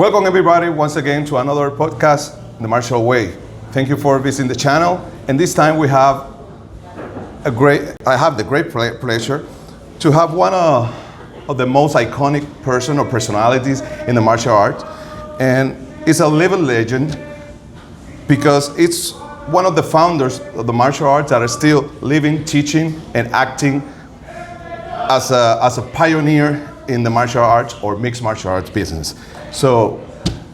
Welcome everybody once again to another podcast, The Martial Way. Thank you for visiting the channel. And this time I have the great pleasure to have one of the most iconic person or personalities in the martial arts. And it's a living legend because it's one of the founders of the martial arts that are still living, teaching, and acting as a pioneer in the martial arts or mixed martial arts business. So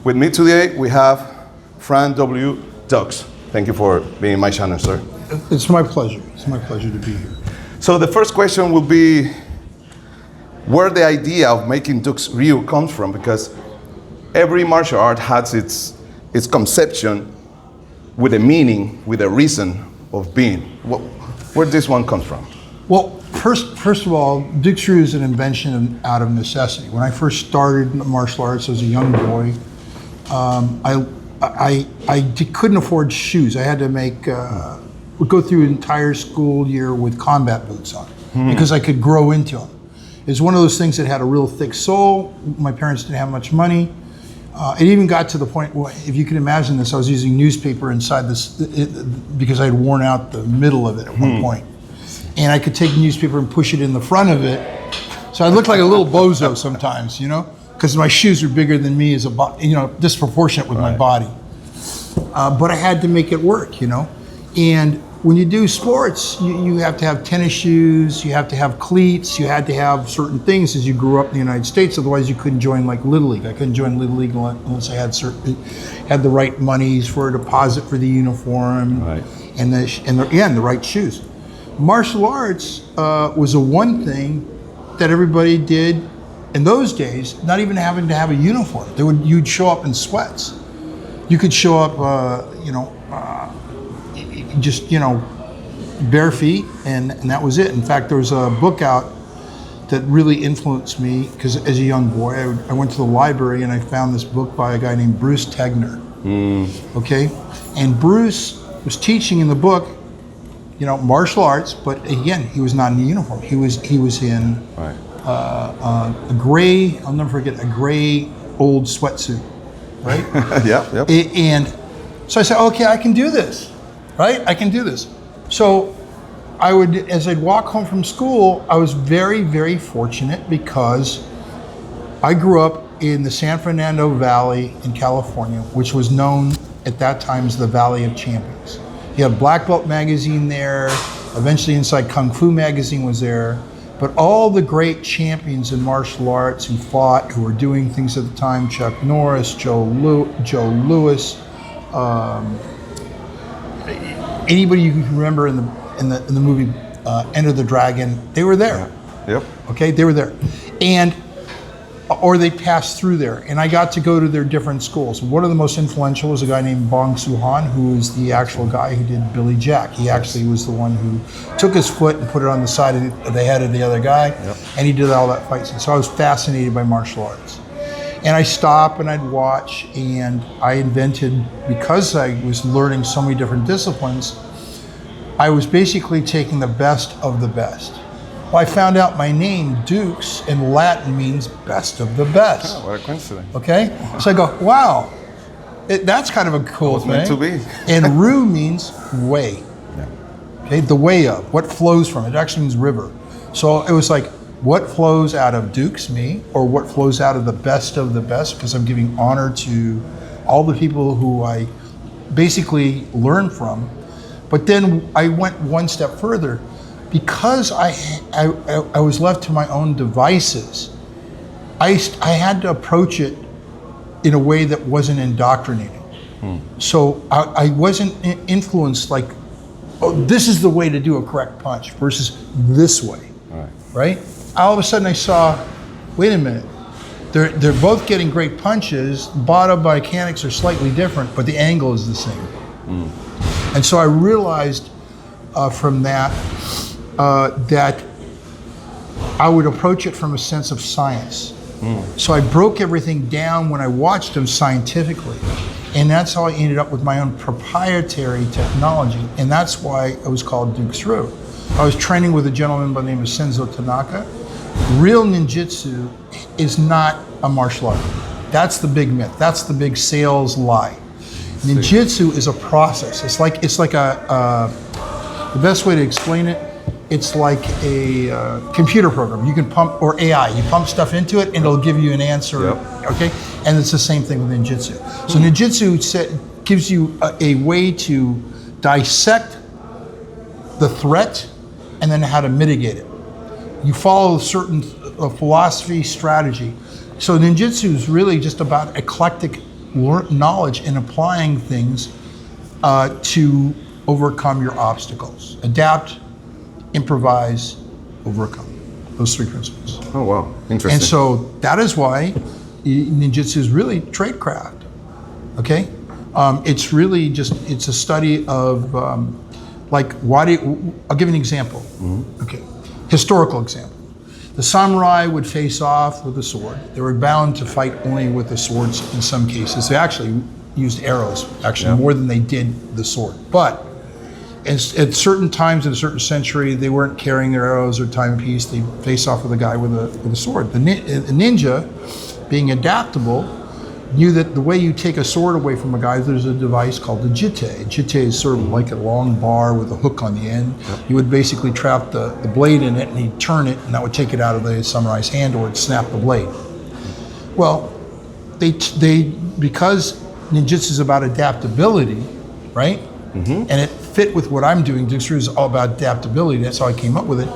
with me today, we have Frank W. Dux. Thank you for being in my channel, sir. It's my pleasure. It's my pleasure to be here. So the first question will be where the idea of making Dux Ryu comes from, because every martial art has its conception with a meaning, with a reason of being. Where this one comes from? Well, first of all, Dux Ryu is an invention out of necessity. When I first started martial arts as a young boy, I couldn't afford shoes. I had to go through an entire school year with combat boots on because I could grow into them. It's one of those things that had a real thick sole. My parents didn't have much money. It even got to the point, well, if you can imagine this, I was using newspaper inside this because I had worn out the middle of it at one point. And I could take newspaper and push it in the front of it. So I looked like a little bozo sometimes, because my shoes are bigger than me, disproportionate with my body. But I had to make it work, And when you do sports, you have to have tennis shoes, you have to have cleats, you had to have certain things as you grew up in the United States. Otherwise, you couldn't join like Little League. I couldn't join Little League unless I had the right monies for a deposit for the uniform and the right shoes. Martial arts was a one thing that everybody did in those days, not even having to have a uniform. You'd show up in sweats. You could show up, bare feet, and that was it. In fact, there was a book out that really influenced me because as a young boy, I went to the library and I found this book by a guy named Bruce Tegner. Okay, and Bruce was teaching in the book, martial arts, but again, he was not in a uniform. He was in a gray, I'll never forget, a gray old sweatsuit, right? Yep. And so I said, okay, I can do this, right? I can do this. So as I'd walk home from school, I was very, very fortunate because I grew up in the San Fernando Valley in California, which was known at that time as the Valley of Champions. You had Black Belt magazine there, eventually Inside Kung Fu magazine was there, but all the great champions in martial arts who fought, who were doing things at the time, Chuck Norris, Joe Louis, anybody you can remember in the movie Enter the Dragon, they were there. Yep. Okay, they were there. Or they passed through there. And I got to go to their different schools. One of the most influential was a guy named Bong Soo-han, who is the actual guy who did Billy Jack. He actually was the one who took his foot and put it on the side of the head of the other guy, and he did all that fighting. So I was fascinated by martial arts. And I stop and I'd watch, and I invented, because I was learning so many different disciplines, I was basically taking the best of the best. Well, I found out my name, Dux, in Latin means best of the best. Oh, what a coincidence. Okay? So I go, wow, that's kind of a cool thing. Meant to be. And Ryu means way. Okay, the way of, what flows from it. It actually means river. So it was like, what flows out of Dux, me, or what flows out of the best, because I'm giving honor to all the people who I basically learned from. But then I went one step further. Because I was left to my own devices, I had to approach it in a way that wasn't indoctrinating. So I wasn't influenced like, oh, this is the way to do a correct punch versus this way, right? All of a sudden I saw, wait a minute, they're both getting great punches, bottom mechanics are slightly different, but the angle is the same. And so I realized from that, that I would approach it from a sense of science. So I broke everything down when I watched them scientifically. And that's how I ended up with my own proprietary technology. And that's why it was called Dux Ryu. I was training with a gentleman by the name of Senzo Tanaka. Real ninjutsu is not a martial art. That's the big myth. That's the big sales lie. Ninjutsu is a process. It's like the best way to explain it, it's like a computer program. You can pump, or AI, you pump stuff into it and it'll give you an answer, okay? And it's the same thing with ninjutsu. So ninjutsu gives you a way to dissect the threat and then how to mitigate it. You follow a certain philosophy, strategy. So ninjutsu is really just about eclectic knowledge and applying things to overcome your obstacles. Adapt, improvise, overcome. Those three principles. Oh, wow. Interesting. And so that is why ninjutsu is really tradecraft, okay? It's really just, it's a study of, I'll give you an example, okay? Historical example. The samurai would face off with a sword. They were bound to fight only with the swords in some cases. They actually used arrows, more than they did the sword. But at certain times in a certain century, they weren't carrying their arrows or timepiece. They face off with a guy with a sword. The ninja, being adaptable, knew that the way you take a sword away from a guy, there's a device called the jite. Jite is sort of like a long bar with a hook on the end. You would basically trap the blade in it and he'd turn it and that would take it out of the samurai's hand or it'd snap the blade. Well, because ninjutsu is about adaptability, right? And it fit with what I'm doing. Dux Ryu is all about adaptability. That's how I came up with it.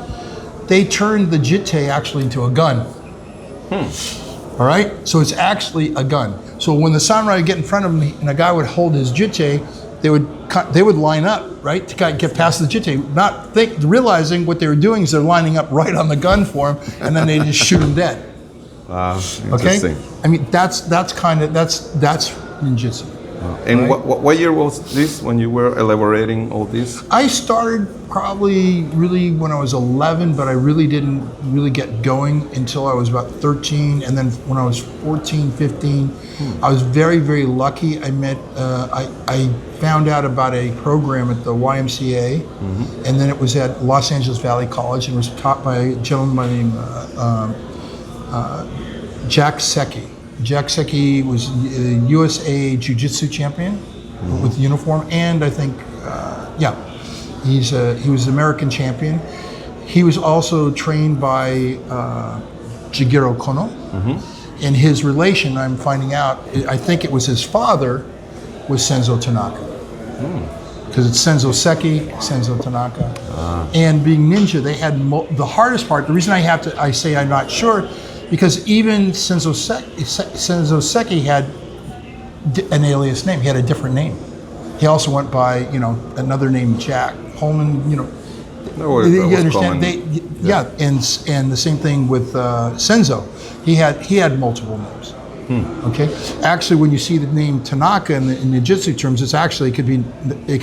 They turned the jite actually into a gun. All right, so it's actually a gun. So when the samurai would get in front of me and a guy would hold his jite, they would line up, right, to get past the jite, not realizing what they were doing is they're lining up right on the gun for him, and then they just shoot him dead. Wow, interesting. Okay, I mean that's ninjutsu. And right? what year was this when you were elaborating all this? I started probably really when I was 11, but I really didn't really get going until I was about 13. And then when I was 14, 15, I was very, very lucky. I met, I found out about a program at the YMCA, and then it was at Los Angeles Valley College, and it was taught by a gentleman named Jack Secchi. Jack Secchi was a USA Jiu-Jitsu champion with uniform, and I think, he was the American champion. He was also trained by Jigoro Kono, and his relation, I'm finding out, I think it was his father, was Senzo Tanaka. Because it's Senzo Secchi, Senzo Tanaka. And being ninja, they had the hardest part. The reason I say I'm not sure, because even Senzo Secchi had an alias name. He had a different name. He also went by, another name, Jack Holman. You understand? And the same thing with Senzo. He had multiple names. Okay. Actually, when you see the name Tanaka in ninjutsu terms, it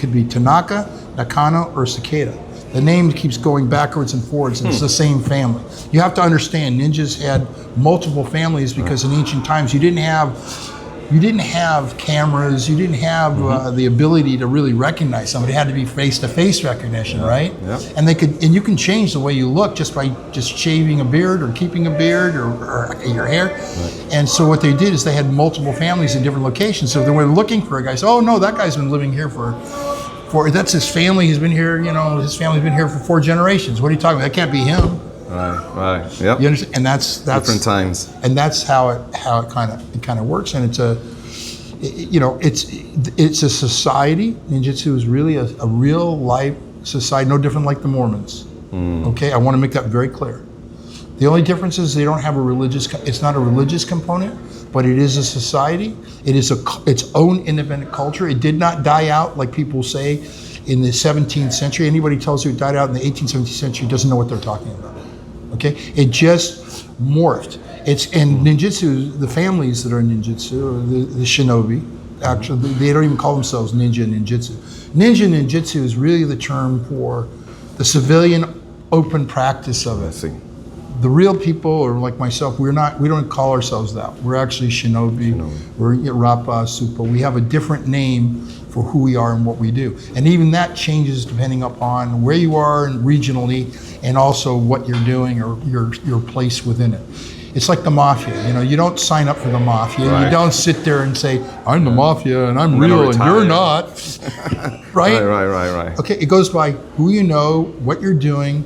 could be Tanaka, Nakano, or Sakeda. The name keeps going backwards and forwards, and it's the same family. You have to understand, ninjas had multiple families because in ancient times you didn't have cameras, you didn't have the ability to really recognize somebody. It had to be face-to-face recognition, right? Yeah. And you can change the way you look just by shaving a beard or keeping a beard or your hair. Right. And so what they did is they had multiple families in different locations. So they were looking for a guy. So, oh no, that guy's been living here for that's his family. He's been here, his family's been here for 4 generations. What are you talking about? That can't be him. Right. Yep. You understand? And that's different times. And that's how it kind of works. And it's a society. Ninjutsu is really a real life society, no different like the Mormons. Okay, I want to make that very clear. The only difference is they don't have it's not a religious component, but it is a society. It is its own independent culture. It did not die out like people say in the 17th century. Anybody tells you it died out in the 18th, 17th century doesn't know what they're talking about. Okay, it just morphed. And ninjutsu, the families that are ninjutsu, the shinobi, actually, they don't even call themselves ninja ninjutsu. Ninja ninjutsu is really the term for the civilian open practice of it. I see. The real people, or like myself, we don't call ourselves that. We're actually shinobi. We're Rappa, Supa. We have a different name for who we are and what we do. And even that changes depending upon where you are and regionally, and also what you're doing or your place within it. It's like the mafia. You know, you don't sign up for the mafia. Right. You don't sit there and say, I'm the mafia and I'm gonna real and you're retire. not. Right? Right. Okay, it goes by who you know, what you're doing,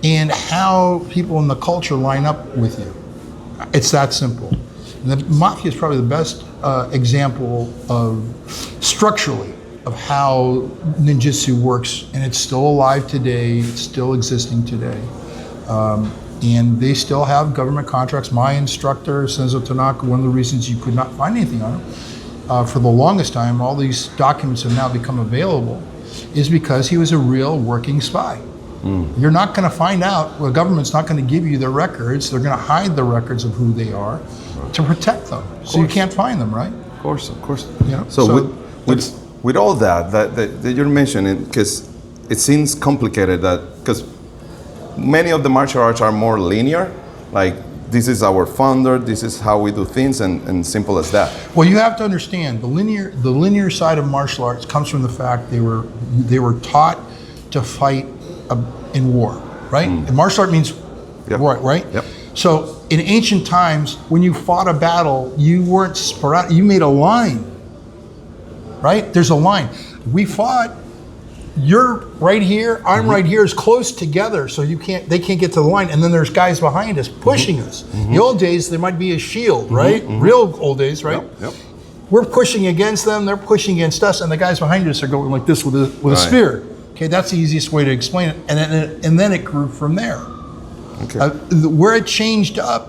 and how people in the culture line up with you. It's that simple. And the mafia is probably the best example of structurally of how ninjutsu works, and it's still alive today. It's still existing today, and they still have government contracts. My instructor, Senzo Tanaka, one of the reasons you could not find anything on him for the longest time, all these documents have now become available, is because he was a real working spy. You're not going to find out. Well, the government's not going to give you their records. They're going to hide the records of who they are to protect them. So you can't find them, right? Of course. You know? So with all that you're mentioning, because it seems complicated, because many of the martial arts are more linear, like this is our founder, this is how we do things, and simple as that. Well, you have to understand the linear side of martial arts comes from the fact they were taught to fight in war, right? And martial art means war, right? Yep. So in ancient times, when you fought a battle, you weren't sporadic. You made a line, right? There's a line. We fought. You're right here. I'm right here. It's close together, so they can't get to the line. And then there's guys behind us pushing us. The old days, there might be a shield, right? Real old days, right? Yep. We're pushing against them. They're pushing against us, and the guys behind us are going like this with a spear. Okay, that's the easiest way to explain it. And then it grew from there. Okay. Where it changed up,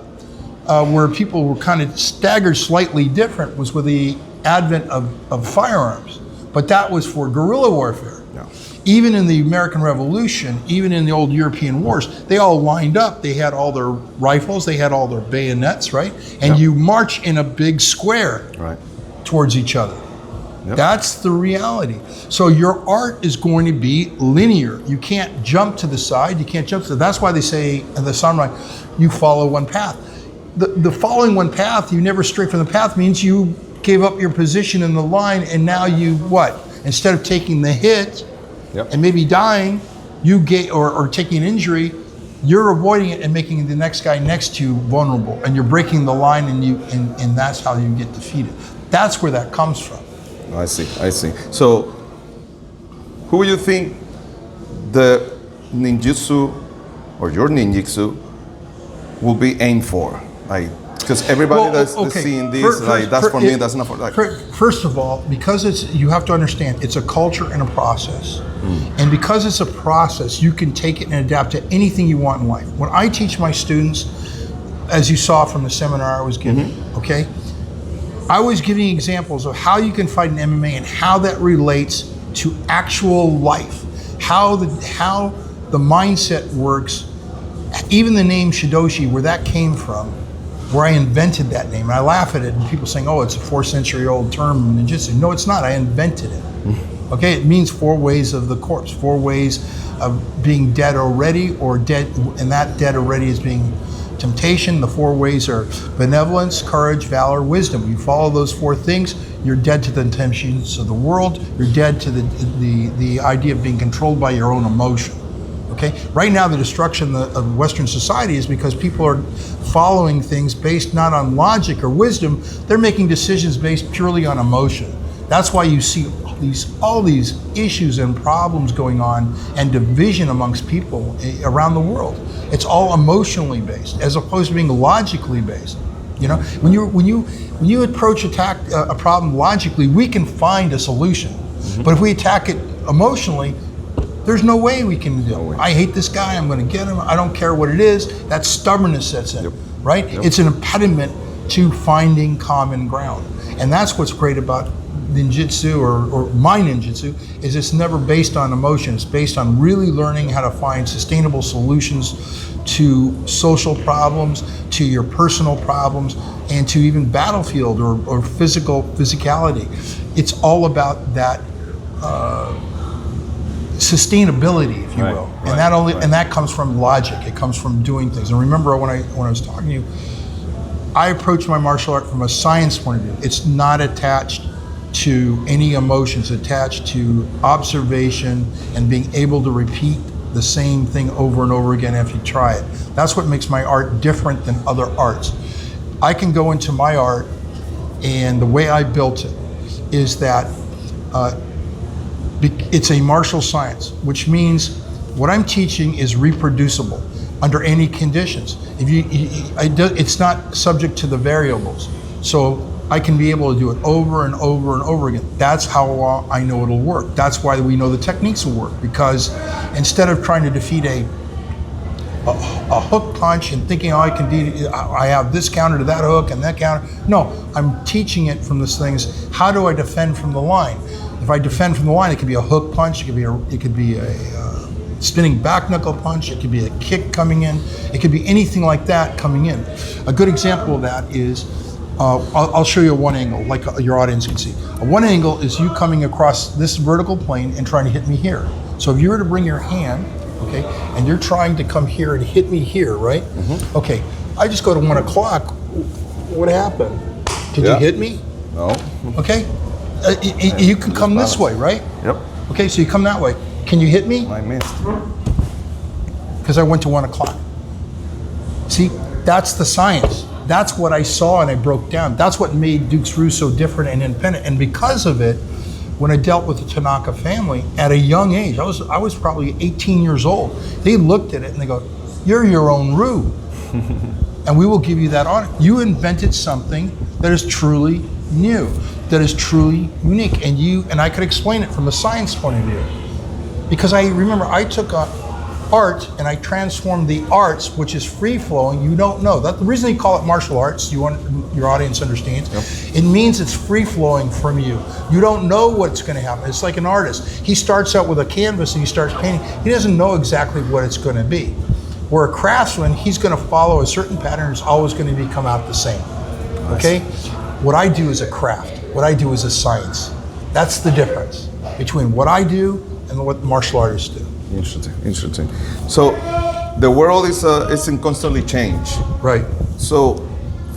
where people were kind of staggered slightly different, was with the advent of firearms. But that was for guerrilla warfare. Yeah. Even in the American Revolution, even in the old European wars, they all lined up. They had all their rifles, they had all their bayonets, right? And you march in a big square towards each other. Yep. That's the reality. So your art is going to be linear. You can't jump to the side. You can't jump to that's why they say in the samurai, you follow one path. The following one path, you never stray from the path, means you gave up your position in the line, and now you what? Instead of taking the hit and maybe dying, or taking an injury, you're avoiding it and making the next guy next to you vulnerable, and you're breaking the line, and that's how you get defeated. That's where that comes from. I see. So, who you think the ninjutsu or your ninjutsu will be aimed for? Like, because everybody that's seeing this, that's for me, that's not for that. First of all, because you have to understand, it's a culture and a process. And because it's a process, you can take it and adapt to anything you want in life. When I teach my students, as you saw from the seminar I was giving, okay? I was giving examples of how you can fight in MMA and how that relates to actual life, how the mindset works, even the name shidoshi, where that came from, where I invented that name. And I laugh at it, and people saying, oh, it's a 4th century old term in ninjutsu. No, it's not. I invented it. Okay, it means 4 ways of the corpse, 4 ways of being dead already, or dead, and that dead already is being temptation. The 4 ways are benevolence, courage, valor, wisdom. You follow those 4 things, you're dead to the temptations of the world. You're dead to the idea of being controlled by your own emotion. Okay. Right now, the destruction of Western society is because people are following things based not on logic or wisdom. They're making decisions based purely on emotion. That's why you see all these issues and problems going on, and division amongst people around the world. It's all emotionally based, as opposed to being logically based. You know, when you approach a problem logically, we can find a solution. But if we attack it emotionally, there's no way we can do it. I hate this guy, I'm going to get him, I don't care what it is. That stubbornness sets in, right? It's an impediment to finding common ground. And that's what's great about ninjutsu, or my ninjutsu, is it's never based on emotion. It's based on really learning how to find sustainable solutions to social problems, to your personal problems, and to even battlefield or physicality. It's all about that sustainability, if you will. And that comes from logic. It comes from doing things. And remember, when I was talking to you, I approach my martial art from a science point of view. It's not attached to any emotions, attached to observation and being able to repeat the same thing over and over again if you try it. That's what makes my art different than other arts. I can go into my art, and the way I built it is that it's a martial science, which means what I'm teaching is reproducible under any conditions. It's not subject to the variables. So I can be able to do it over and over and over again. That's how I know it'll work. That's why we know the techniques will work, because instead of trying to defeat a hook punch and thinking, oh, I have this counter to that hook and that counter. No, I'm teaching it from these things. How do I defend from the line? If I defend from the line, it could be a hook punch, it could be a spinning back knuckle punch, it could be a kick coming in, it could be anything like that coming in. A good example of that is, I'll show you a one angle, like your audience can see. A one angle is you coming across this vertical plane and trying to hit me here. So if you were to bring your hand, okay, and you're trying to come here and hit me here, right? Mm-hmm. Okay, I just go to 1 o'clock. What happened? Did you hit me? No. Okay, you can come this way, right? Yep. Okay, so you come that way. Can you hit me? I missed. Because I went to 1 o'clock. See, that's the science. That's what I saw and I broke down. That's what made Dux Ryu so different and independent. And because of it, when I dealt with the Tanaka family at a young age, I was probably 18 years old. They looked at it and they go, "You're your own Ryu, and we will give you that honor. You invented something that is truly new, that is truly unique." And I could explain it from a science point of view, because I remember I took art and I transformed the arts, which is free flowing. You don't know that. The reason they call it martial arts, your audience understands. Yep. It means it's free flowing from you. You don't know what's going to happen. It's like an artist. He starts out with a canvas and he starts painting. He doesn't know exactly what it's going to be. Where a craftsman, he's going to follow a certain pattern. It's always going to come out the same. Okay? What I do is a craft. What I do is a science. That's the difference between what I do and what martial artists do. Interesting. So the world is in constantly change. Right. So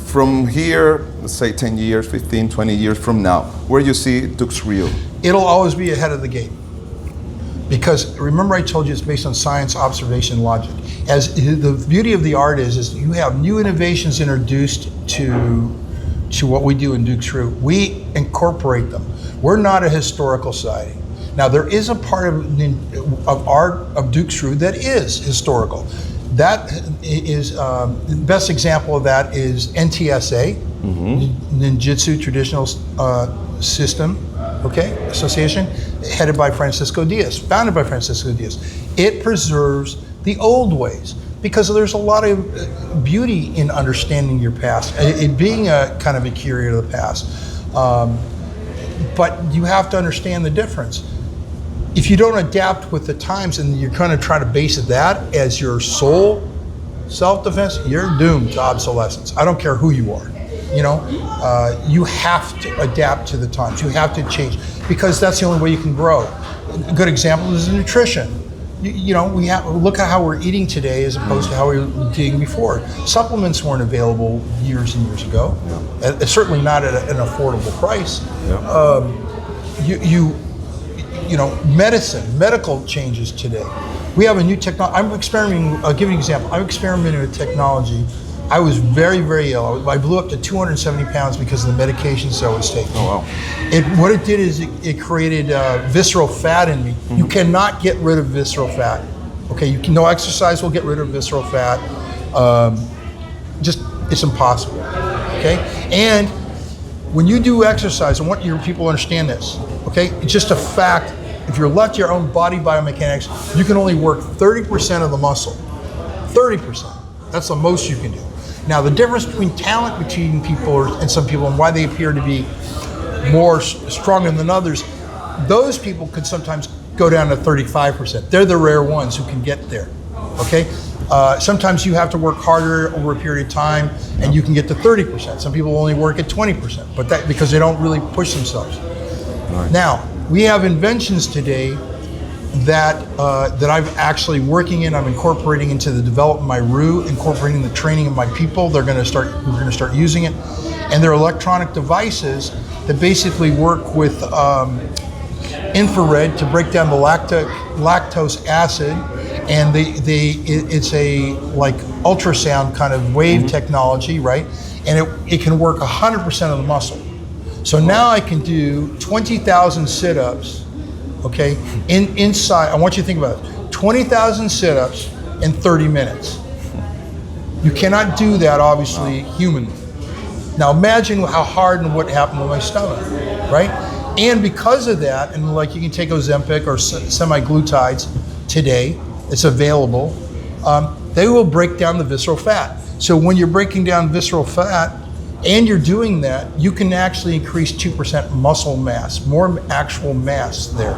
from here, let's say 10 years, 15, 20 years from now, where you see Dux Ryu? It'll always be ahead of the game. Because remember I told you it's based on science, observation, logic. As the beauty of the art is you have new innovations introduced to what we do in Dux Ryu. We incorporate them. We're not a historical society. Now there is a part of art of Dux Ryu that is historical. That is the best example of that is NTSA, Ninjutsu Traditional System, Association, headed by Francisco Diaz, founded by Francisco Diaz. It preserves the old ways because there's a lot of beauty in understanding your past, it being a kind of a curator of the past. But you have to understand the difference. If you don't adapt with the times and you're kind of trying to base that as your sole self-defense, you're doomed to obsolescence. I don't care who you are. You have to adapt to the times. You have to change because that's the only way you can grow. A good example is nutrition. We look at how we're eating today as opposed to how we were eating before. Supplements weren't available years and years ago. Yeah. Certainly not at an affordable price. Yeah. Medicine, medical changes today. We have a new technology. I'm experimenting, I'll give you an example. I'm experimenting with technology. I was very, very ill. I blew up to 270 pounds because of the medications I was taking. Oh, wow. What it did is it created visceral fat in me. Mm-hmm. You cannot get rid of visceral fat. Okay, no exercise will get rid of visceral fat. It's impossible, okay? And when you do exercise, I want your people to understand this, okay? It's just a fact. If you're left to your own body biomechanics, you can only work 30% of the muscle. 30%. That's the most you can do. Now, the difference between talent between people and some people and why they appear to be more stronger than others, those people could sometimes go down to 35%. They're the rare ones who can get there, okay? Sometimes you have to work harder over a period of time and you can get to 30%. Some people only work at 20%, but that because they don't really push themselves. Right. Now, we have inventions today that I'm actually working in. I'm incorporating into the development of my Ryu, incorporating the training of my people. We're going to start using it, and they're electronic devices that basically work with infrared to break down the lactose acid and it's a like ultrasound kind of wave technology, right? And it can work 100% of the muscle. So now I can do 20,000 sit-ups, okay? Inside, I want you to think about it. 20,000 sit-ups in 30 minutes. You cannot do that, obviously, humanly. Now imagine how hard and what happened with my stomach, right? And because of that, and like you can take Ozempic or semaglutides today, it's available, they will break down the visceral fat. So when you're breaking down visceral fat and you're doing that, you can actually increase 2% muscle mass, more actual mass there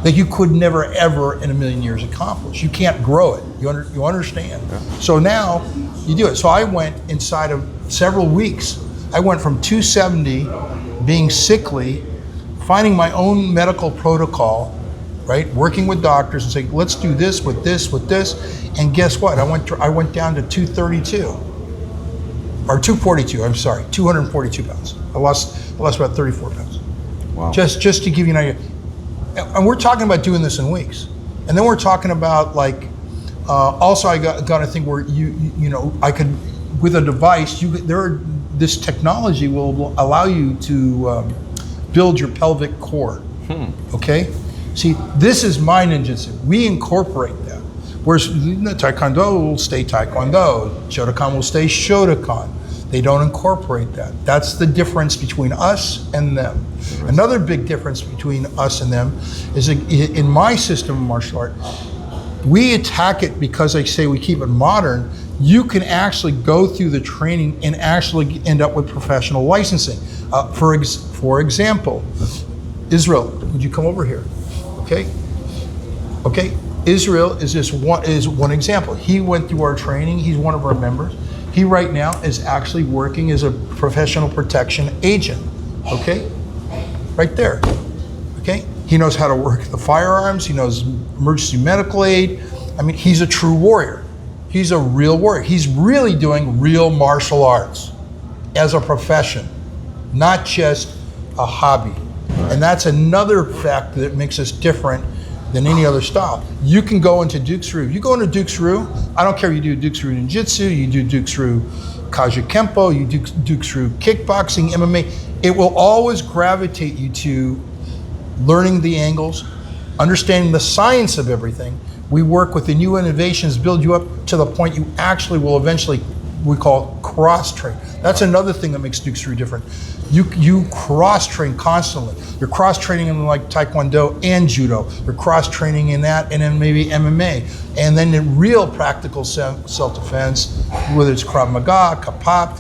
that you could never ever in a million years accomplish. You can't grow it, you understand? Yeah. So now you do it. So I went inside of several weeks, I went from 270, being sickly, finding my own medical protocol, right? Working with doctors and saying, let's do this with this, with this. And guess what? I went down to 232, or 242, I'm sorry, 242 pounds. I lost about 34 pounds. Wow. Just to give you an idea. And we're talking about doing this in weeks. And then we're talking about like, also I got a thing where you know, I could, with a device, this technology will allow you to build your pelvic core, okay? See, this is my ninjutsu. We incorporate that. Whereas Taekwondo will stay Taekwondo, Shotokan will stay Shotokan. They don't incorporate that. That's the difference between us and them. Another big difference between us and them is in my system of martial art, we attack it because I say we keep it modern. You can actually go through the training and actually end up with professional licensing. For example, Israel, would you come over here? Okay. Israel is one example. He went through our training. He's one of our members. He right now is actually working as a professional protection agent. Okay, right there. Okay, he knows how to work the firearms. He knows emergency medical aid. I mean, he's a true warrior. He's a real warrior. He's really doing real martial arts as a profession, not just a hobby. And that's another fact that makes us different than any other style. You can go into Dux Ryu. You go into Dux Ryu, I don't care if you do Dux Ryu Ninjutsu, you do Dux Ryu Kaja Kempo, you do Dux Ryu kickboxing, MMA, it will always gravitate you to learning the angles, understanding the science of everything. We work with the new innovations, build you up to the point you actually will eventually, we call cross-train. That's another thing that makes Dux Ryu different. You cross-train constantly. You're cross-training in like Taekwondo and Judo. You're cross-training in that and then maybe MMA. And then in real practical self-defense, whether it's Krav Maga, Kapap,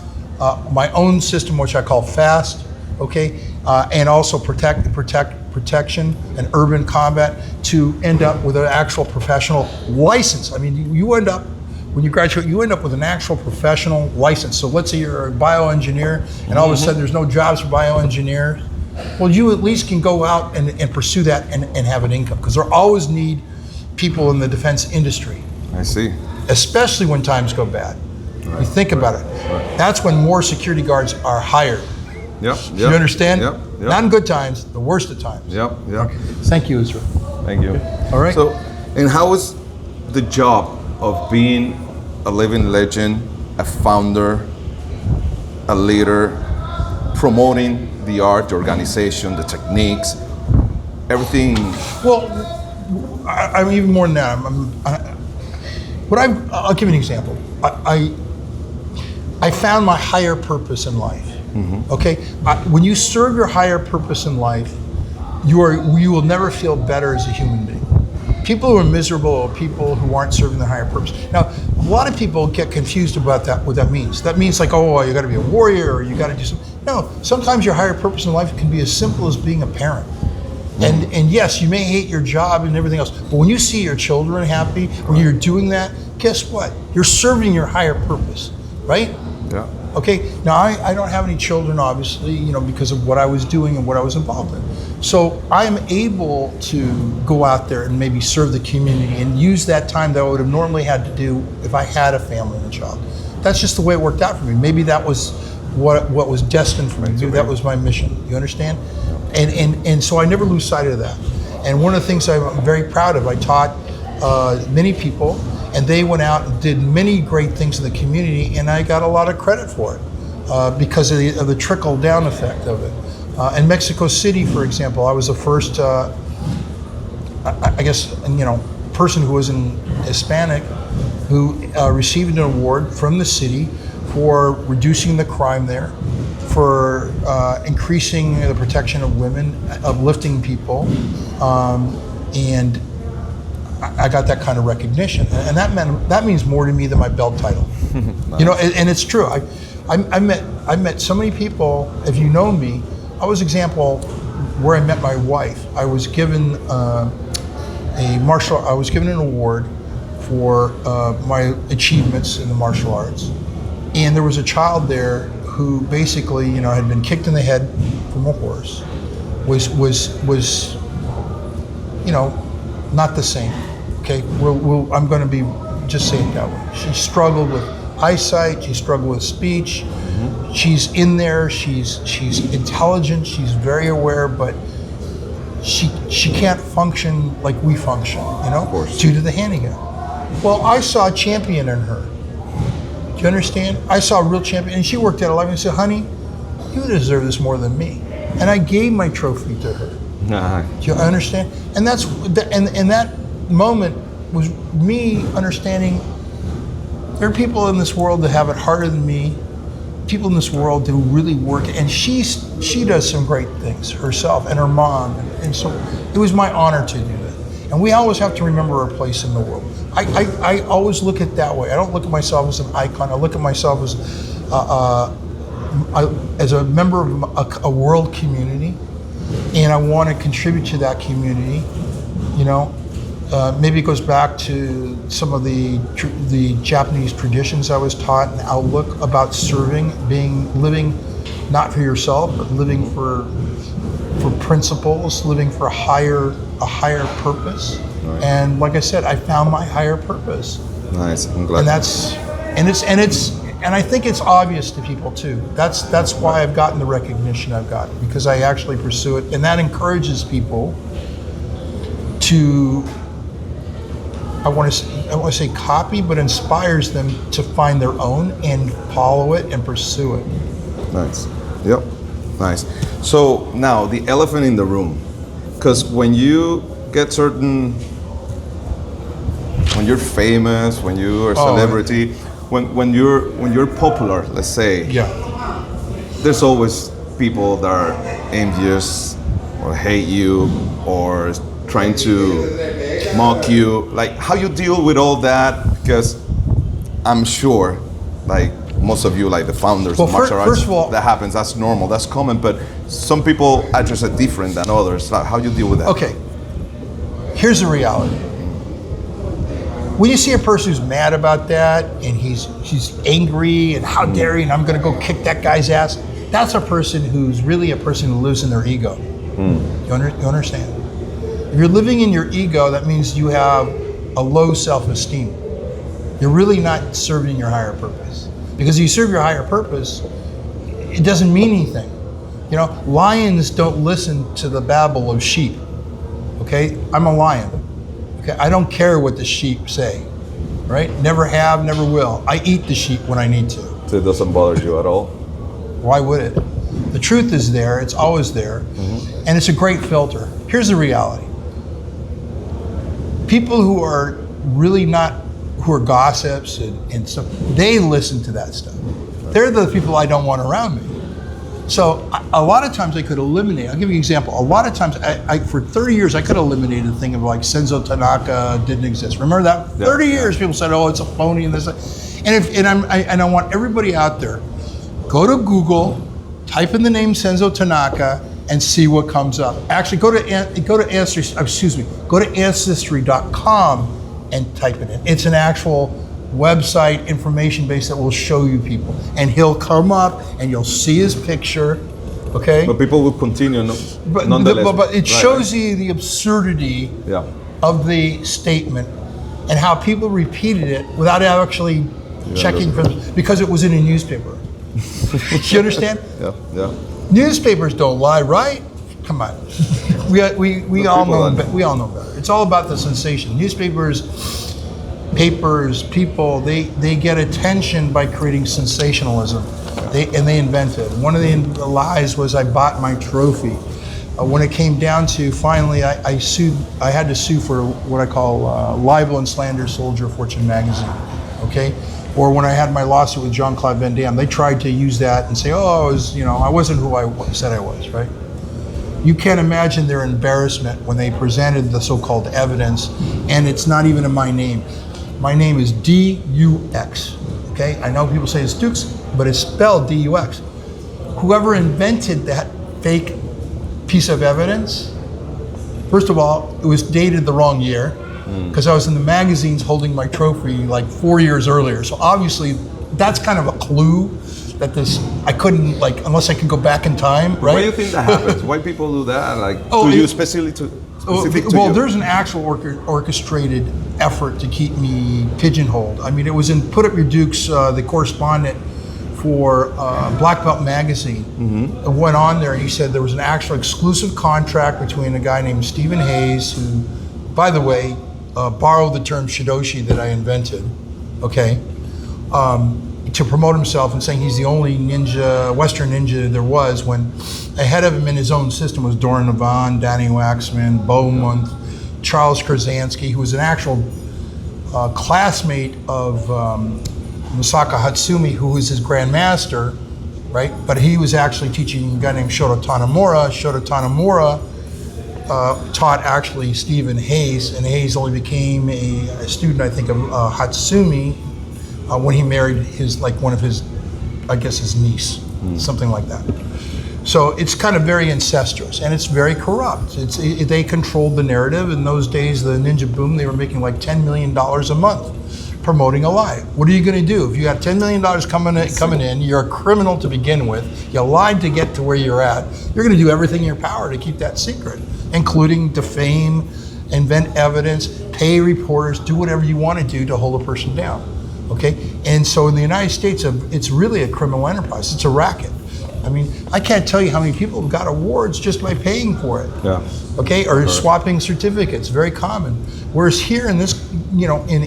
my own system, which I call FAST, okay? And also protection and urban combat to end up with an actual professional license. I mean, you end up, when you graduate, you end up with an actual professional license. So let's say you're a bioengineer and all of a sudden there's no jobs for bioengineers. Well, you at least can go out and pursue that and have an income, because there always need people in the defense industry. I see. Especially when times go bad. Right. You think about it. Right. That's when more security guards are hired. Yep. You understand? Yep. Not in good times, the worst of times. Yep. Okay. Thank you, Israel. Thank you. All right. So, and how is the job of being a living legend, a founder, a leader, promoting the art, the organization, the techniques, everything? Well, I'm even more than that. I'll give you an example. I found my higher purpose in life. Mm-hmm. Okay, when you serve your higher purpose in life, you will never feel better as a human being. People who are miserable are people who aren't serving their higher purpose. Now, a lot of people get confused about that, what that means. That means like, oh, you got to be a warrior, or you got to do something. No, sometimes your higher purpose in life can be as simple as being a parent. And yes, you may hate your job and everything else, but when you see your children happy, when you're doing that, guess what? You're serving your higher purpose, right? Yeah. Okay, now I don't have any children, obviously, because of what I was doing and what I was involved in. So I'm able to go out there and maybe serve the community and use that time that I would have normally had to do if I had a family and a child. That's just the way it worked out for me. Maybe that was what was destined for me. Maybe that was my mission. You understand? And so I never lose sight of that. And one of the things I'm very proud of, I taught many people, and they went out and did many great things in the community, and I got a lot of credit for it because of the trickle down effect of it. In Mexico City, for example, I was the first, I guess, person who wasn't Hispanic who received an award from the city for reducing the crime there, for increasing the protection of women, uplifting people, and I got that kind of recognition, and that means more to me than my belt title. Nice. And it's true. I met so many people. If you know me, I was example where I met my wife. I was given I was given an award for my achievements in the martial arts, and there was a child there who basically, had been kicked in the head from a horse, was not the same. Okay, I'm going to be just say it that way. She struggled with eyesight. She struggled with speech. Mm-hmm. She's in there. She's intelligent. She's very aware, but she can't function like we function. Of course. Due to the handicap. Well, I saw a champion in her. Do you understand? I saw a real champion, and she worked at 11. I said, "Honey, you deserve this more than me," and I gave my trophy to her. Do you understand? And that moment was me understanding there are people in this world that have it harder than me, people in this world who really work, and she does some great things herself, and her mom, and so it was my honor to do that. And we always have to remember our place in the world. I always look at it that way. I don't look at myself as an icon. I look at myself as a member of a world community, and I want to contribute to that community. Maybe it goes back to some of the Japanese traditions I was taught and outlook about serving, living not for yourself, but living for principles, living for a higher purpose. Right. And like I said, I found my higher purpose. Nice. I'm glad. And I think it's obvious to people too. That's why I've gotten the recognition I've gotten, because I actually pursue it, and that encourages people to, I want to say copy, but inspires them to find their own and follow it and pursue it. Nice. Yep. Nice. So now the elephant in the room, because when you get when you're famous, when you're a celebrity, when you're popular, let's say, there's always people that are envious or hate you or trying to mock you. Like, how you deal with all that? Because I'm sure, like most of you, like the founders of martial arts, that happens. That's normal. That's common. But some people address it different than others. Like, how you deal with that? Okay. Here's the reality. When you see a person who's mad about that and he's angry and how dare he, and I'm going to go kick that guy's ass, that's a person who's really a person who lives in their ego. You understand? If you're living in your ego, that means you have a low self-esteem. You're really not serving your higher purpose. Because if you serve your higher purpose, it doesn't mean anything. Lions don't listen to the babble of sheep. Okay? I'm a lion. Okay? I don't care what the sheep say. Right? Never have, never will. I eat the sheep when I need to. So it doesn't bother you at all? Why would it? The truth is there. It's always there. Mm-hmm. And it's a great filter. Here's the reality. People who are really who are gossips and stuff, they listen to that stuff. They're the people I don't want around me. So a lot of times I could eliminate, I'll give you an example. A lot of times, for 30 years, I could have eliminated the thing of like Senzo Tanaka didn't exist. Remember that? 30 years, people said, oh, it's a phony and this. And I want everybody out there, go to Google, type in the name Senzo Tanaka, and see what comes up. Actually, go to Ancestry.com and type it in. It's an actual website, information base that will show you people. And he'll come up and you'll see his picture, okay? But people will continue nonetheless. But it shows you the absurdity of the statement and how people repeated it without actually checking for them, because it was in a newspaper. You understand? Yeah. Newspapers don't lie, right? Come on. We all know better. It's all about the sensation. Newspapers, papers, people, they get attention by creating sensationalism. They invent it. One of the lies was I bought my trophy. When it came down to finally, I had to sue for what I call libel and slander Soldier of Fortune magazine, okay? Or when I had my lawsuit with Jean-Claude Van Damme, they tried to use that and say, oh, I wasn't who I said I was, right? You can't imagine their embarrassment when they presented the so-called evidence, and it's not even in my name. My name is D-U-X, okay? I know people say it's Dux, but it's spelled D-U-X. Whoever invented that fake piece of evidence, first of all, it was dated the wrong year, because I was in the magazines holding my trophy like 4 years earlier. So obviously, that's kind of a clue that I couldn't, like, unless I could go back in time, right? Why do you think that happens? Why people do that? Like, to you specific to you? There's an actual orchestrated effort to keep me pigeonholed. I mean, it was in Put Up Your Dukes, the correspondent for Black Belt magazine. Went on there and he said there was an actual exclusive contract between a guy named Stephen Hayes, who, by the way, borrowed the term shidoshi that I invented, okay, to promote himself and saying he's the only ninja, Western ninja there was, when ahead of him in his own system was Doran Navon, Danny Waxman, Beaumont, Charles Krasansky, who was an actual classmate of Masaka Hatsumi, who was his grandmaster, right? But he was actually teaching a guy named Shoto Tanemura. Shoto Tanemura taught actually Stephen Hayes, and Hayes only became a student, I think, of Hatsumi when he married one of his, I guess, his niece, something like that. So it's kind of very incestuous, and it's very corrupt. They controlled the narrative. In those days, the ninja boom, they were making like $10 million a month promoting a lie. What are you going to do? If you got $10 million coming in, you're a criminal to begin with, you lied to get to where you're at, you're going to do everything in your power to keep that secret, including defame, invent evidence, pay reporters, do whatever you want to do to hold a person down, okay? And so in the United States, it's really a criminal enterprise. It's a racket. I mean, I can't tell you how many people have got awards just by paying for it. Yeah. Okay, or swapping certificates, very common. Whereas here in this,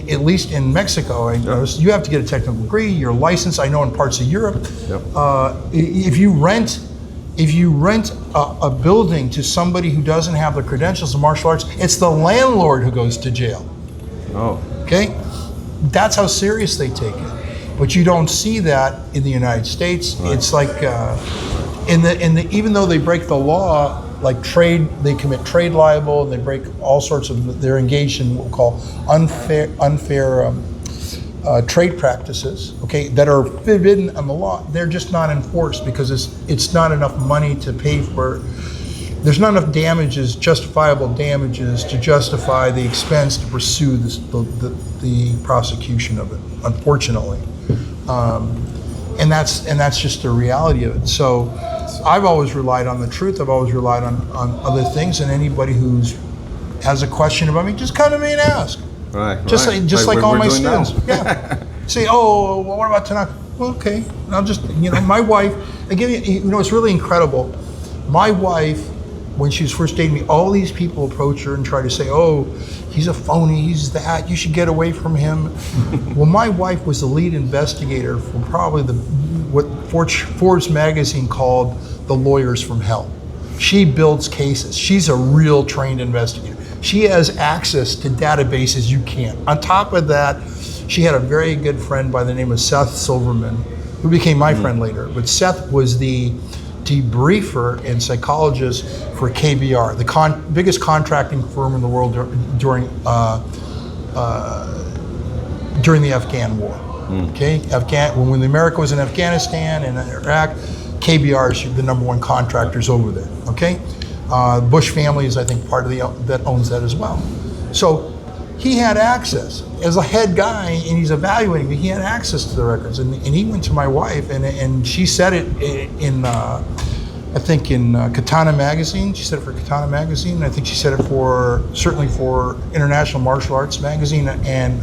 at least in Mexico, you have to get a technical degree, you're licensed. I know in parts of Europe, if you rent a building to somebody who doesn't have the credentials of martial arts, it's the landlord who goes to jail. Oh. Okay, that's how serious they take it. But you don't see that in the United States. Right. It's like even though they break the law, like trade, they commit trade libel, and they break all sorts of. They're engaged in what we call unfair trade practices. Okay, that are forbidden on the law. They're just not enforced because it's not enough money to pay for. There's not enough damages, justifiable damages, to justify the expense to pursue the prosecution of it. Unfortunately. And that's just the reality of it. So I've always relied on the truth. I've always relied on other things, and anybody has a question about me, just come to me and ask. Right. Just like all my students. Now. Yeah. Say, oh, well, what about Tanaka? Well, okay. I'll just, my wife, I give you, it's really incredible. My wife, when she was first dating me, all these people approach her and try to say, oh, he's a phony, he's that, you should get away from him. Well, my wife was the lead investigator for probably what Forbes magazine called the lawyers from hell. She builds cases. She's a real trained investigator. She has access to databases you can't. On top of that, she had a very good friend by the name of Seth Silverman, who became my friend later. But Seth was the debriefer and psychologist for KBR, the biggest contracting firm in the world during the Afghan War. Okay, when America was in Afghanistan and Iraq, KBR is the #1 contractors over there. Okay, Bush family is, I think, part of that owns that as well. So he had access as a head guy, and he's evaluating me. He had access to the records, and he went to my wife, and she said it in I think in Katana magazine. She said it for Katana magazine. I think she said it certainly for International Martial Arts magazine and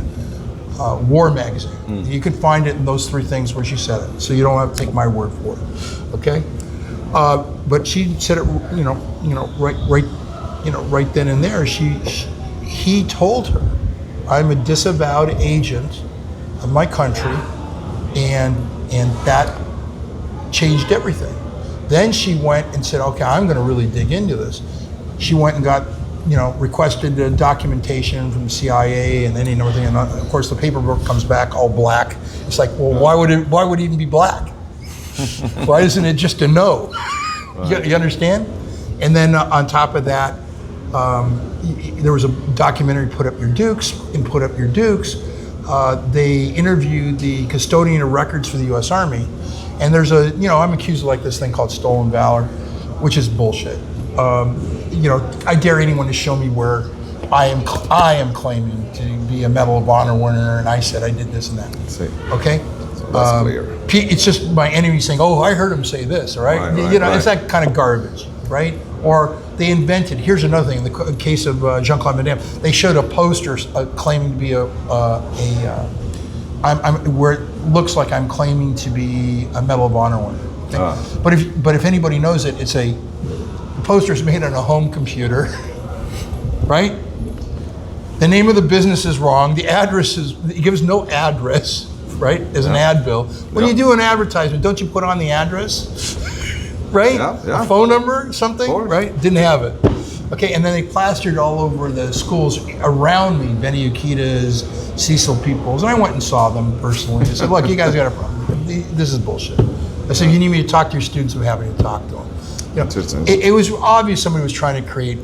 War magazine. You can find it in those 3 things where she said it, so you don't have to take my word for it. Okay, but she said it, right then and there. he told her, I'm a disavowed agent of my country, and that changed everything. Then she went and said, okay, I'm gonna really dig into this. She went and got, requested the documentation from the CIA and any everything, and of course the paperwork comes back all black. It's like, well, why would it even be black? Why isn't it just a no? You understand? And then on top of that, there was a documentary, Put Up Your Dukes. In Put Up Your Dukes, they interviewed the custodian of records for the U.S. Army, and there's I'm accused of like this thing called stolen valor, which is bullshit. I dare anyone to show me where I am claiming to be a Medal of Honor winner, and I said I did this and that. Okay. So that's clear. It's just my enemy saying, "Oh, I heard him say this." Right? It's that kind of garbage, right? Or they invented. Here's another thing. In the case of Jean-Claude Van Damme, they showed a poster claiming to be where it looks like I'm claiming to be a Medal of Honor winner. Okay? But if anybody knows it, the poster's made on a home computer, right? The name of the business is wrong. The address it gives no address, right? As an ad bill. When you do an advertisement, don't you put on the address? Right? A phone number, something, right? Didn't have it. Okay, and then they plastered all over the schools around me, Benny Ukita's, Cecil Peoples, and I went and saw them personally. I said, look, you guys got a problem. This is bullshit. I said, you need me to talk to your students, I'm happy to talk to them. It was obvious somebody was trying to create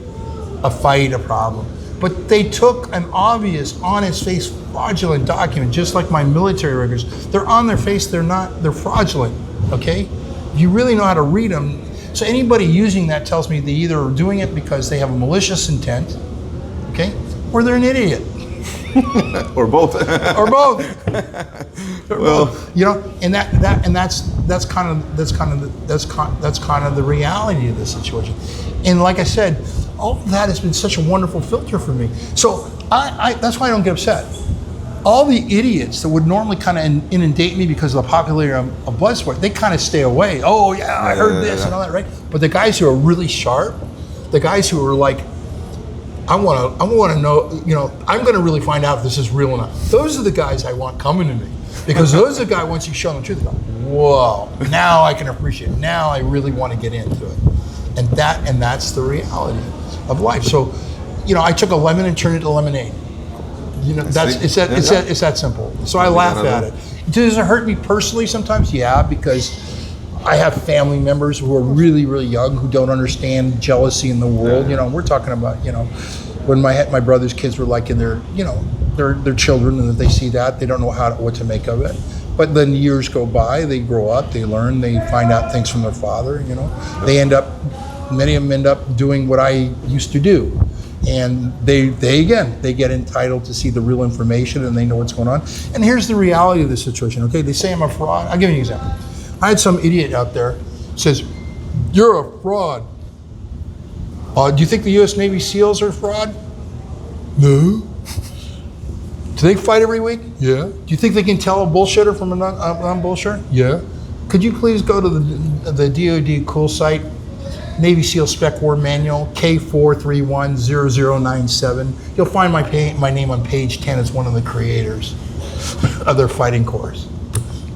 a fight, a problem. But they took an obvious, on its face, fraudulent document, just like my military records. They're on their face, they're fraudulent, okay? You really know how to read them. So anybody using that tells me they either are doing it because they have a malicious intent, okay? Or they're an idiot. Or both. Or both. And that's kind of the reality of this situation. And like I said, all of that has been such a wonderful filter for me. So I that's why I don't get upset. All the idiots that would normally kind of inundate me because of the popularity of Bloodsport, they kind of stay away. Oh yeah, I heard this and all that, right? But the guys who are really sharp, the guys who are like, I want to know, I'm going to really find out if this is real or not. Those are the guys I want coming to me, because those are the guys, once you show them the truth, they go, whoa, now I can appreciate it. Now I really want to get into it. And that's the reality of life. So, I took a lemon and turned it to lemonade. It's that simple. So I laugh at it. Does it hurt me personally sometimes? Yeah, because I have family members who are really, really young who don't understand jealousy in the world. We're talking about, when my brother's kids were like in their, their children, and if they see that, they don't know what to make of it. But then years go by, they grow up, they learn, they find out things from their father. Many of them end up doing what I used to do. And they get entitled to see the real information, and they know what's going on. And here's the reality of the situation, okay? They say I'm a fraud. I'll give you an example. I had some idiot out there says, you're a fraud. Do you think the U.S. Navy SEALs are a fraud? No. Do they fight every week? Yeah. Do you think they can tell a bullshitter from a non-bullshitter? Yeah. Could you please go to the DoD cool site, Navy SEAL Spec War Manual, K4310097. You'll find my name on page 10 as one of the creators of their fighting course.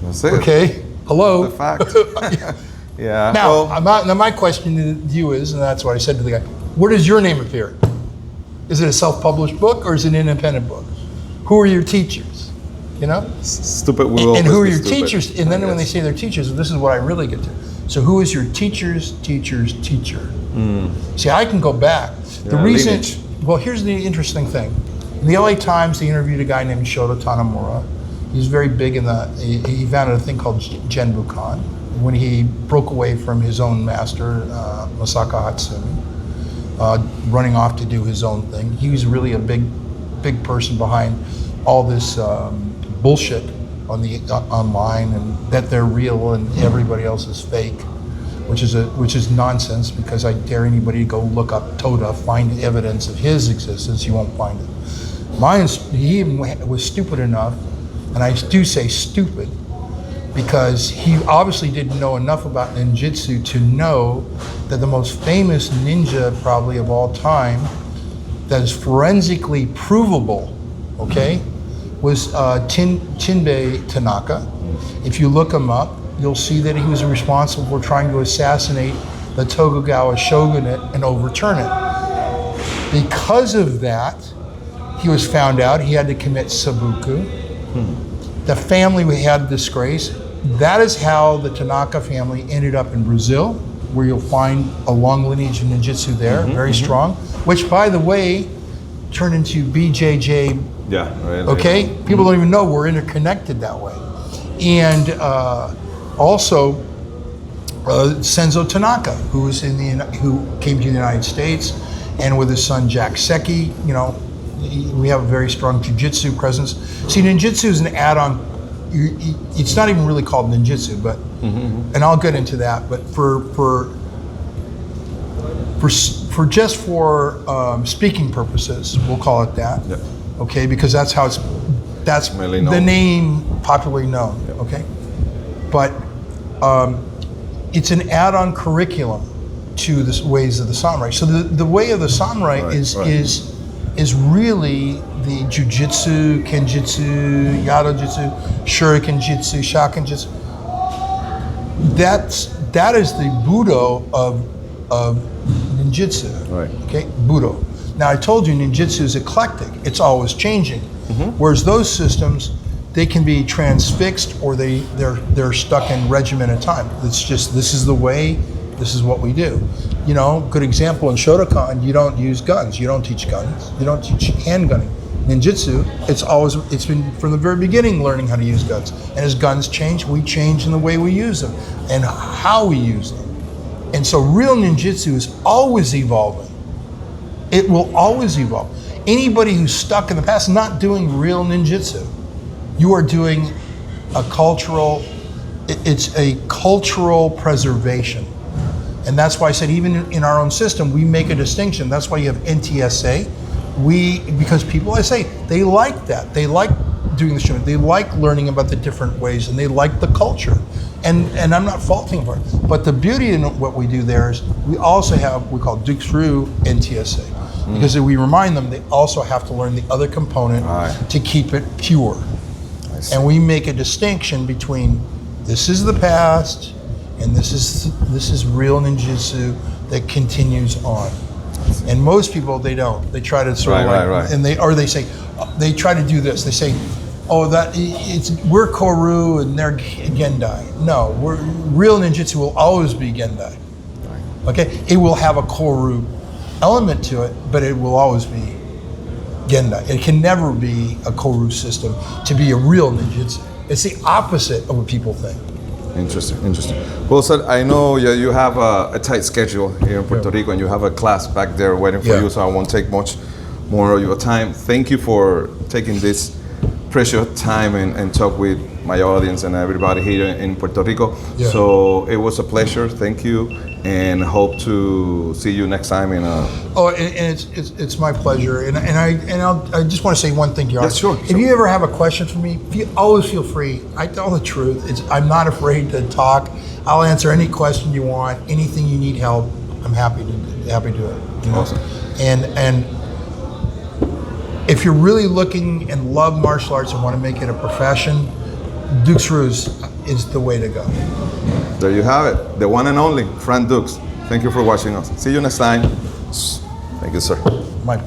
That's it. Okay? Hello? The fact. Yeah. Now my question to you is, and that's what I said to the guy, where does your name appear? Is it a self-published book, or is it an independent book? Who are your teachers? Stupid. And who are your teachers? And then when they say they're teachers, this is what I really get to. So who is your teacher's teacher's teacher? See, I can go back. The reason, Lineage. well, here's the interesting thing. In the LA Times, they interviewed a guy named Shota Tanemura. He was very big he founded a thing called Genbukan when he broke away from his own master, Masaka Hatsumi, running off to do his own thing. He was really a big person behind all this bullshit on the online, and that they're real and everybody else is fake, which is nonsense, because I dare anybody to go look up Toda, find evidence of his existence. You won't find it. He even was stupid enough, and I do say stupid, because he obviously didn't know enough about ninjutsu to know that the most famous ninja probably of all time that is forensically provable, okay, was Chinbei Tanaka. If you look him up, you'll see that he was responsible for trying to assassinate the Tokugawa shogunate and overturn it. Because of that, he was found out. He had to commit seppuku. The family had disgrace. That is how the Tanaka family ended up in Brazil, where you'll find a long lineage of ninjutsu there, very strong, which, by the way, turned into BJJ. Yeah, right. Okay? People don't even know we're interconnected that way. And also, Senzo Tanaka, who came to the United States, and with his son Jack Seki, you know, we have a very strong jiu-jitsu presence. See, ninjutsu is an add-on. It's not even really called ninjutsu, but and I'll get into that. But for speaking purposes, we'll call it that. Yeah. Okay, because that's Mainly the known. name popularly known. Yeah. Okay, but it's an add-on curriculum to the ways of the samurai. So the way of the samurai is really the jujitsu, kenjutsu, yado jutsu, shuriken jutsu, shaken jutsu. That is the budo of ninjutsu. Right. Okay, budo. Now I told you ninjutsu is eclectic. It's always changing. Whereas those systems, they can be transfixed or they're stuck in regimented time. It's just, this is the way, this is what we do. You know, good example in Shotokan, you don't use guns. You don't teach guns. You don't teach handgunning. Ninjutsu, it's been from the very beginning learning how to use guns. And as guns change, we change in the way we use them and how we use them. And so real ninjutsu is always evolving. It will always evolve. Anybody who's stuck in the past not doing real ninjutsu, you are doing it's a cultural preservation. And that's why I said even in our own system, we make a distinction. That's why you have NTSA. Because people, I say, they like that. They like doing the show. They like learning about the different ways and they like the culture. And I'm not faulting for it. But the beauty in what we do there is we also have what we call Dux Ryu NTSA. Because if we remind them, they also have to learn the other component to keep it pure. And we make a distinction between this is the past and this is real ninjutsu that continues on. And most people, they don't. They try to sort of and they say they try to do this. They say, oh, we're Koru and they're Gendai. No, real ninjutsu will always be Gendai. Okay, it will have a Koru element to it, but it will always be Gendai. It can never be a Koru system to be a real ninjutsu. It's the opposite of what people think. Interesting. Well, sir, I know you have a tight schedule here in Puerto Rico and you have a class back there waiting for you, so I won't take much more of your time. Thank you for taking this precious time and talk with my audience and everybody here in Puerto Rico. Yeah. So it was a pleasure. Thank you, and hope to see you next time. It's my pleasure, and I just want to say one thing to you. Yes, sure. If you ever have a question for me, always feel free. I tell the truth. I'm not afraid to talk. I'll answer any question you want. Anything you need help, I'm happy to do it. You know? Awesome. And if you're really looking and love martial arts and want to make it a profession, Dux Ryu is the way to go. There you have it, the one and only Frank Dux. Thank you for watching us. See you next time. Thank you, sir. My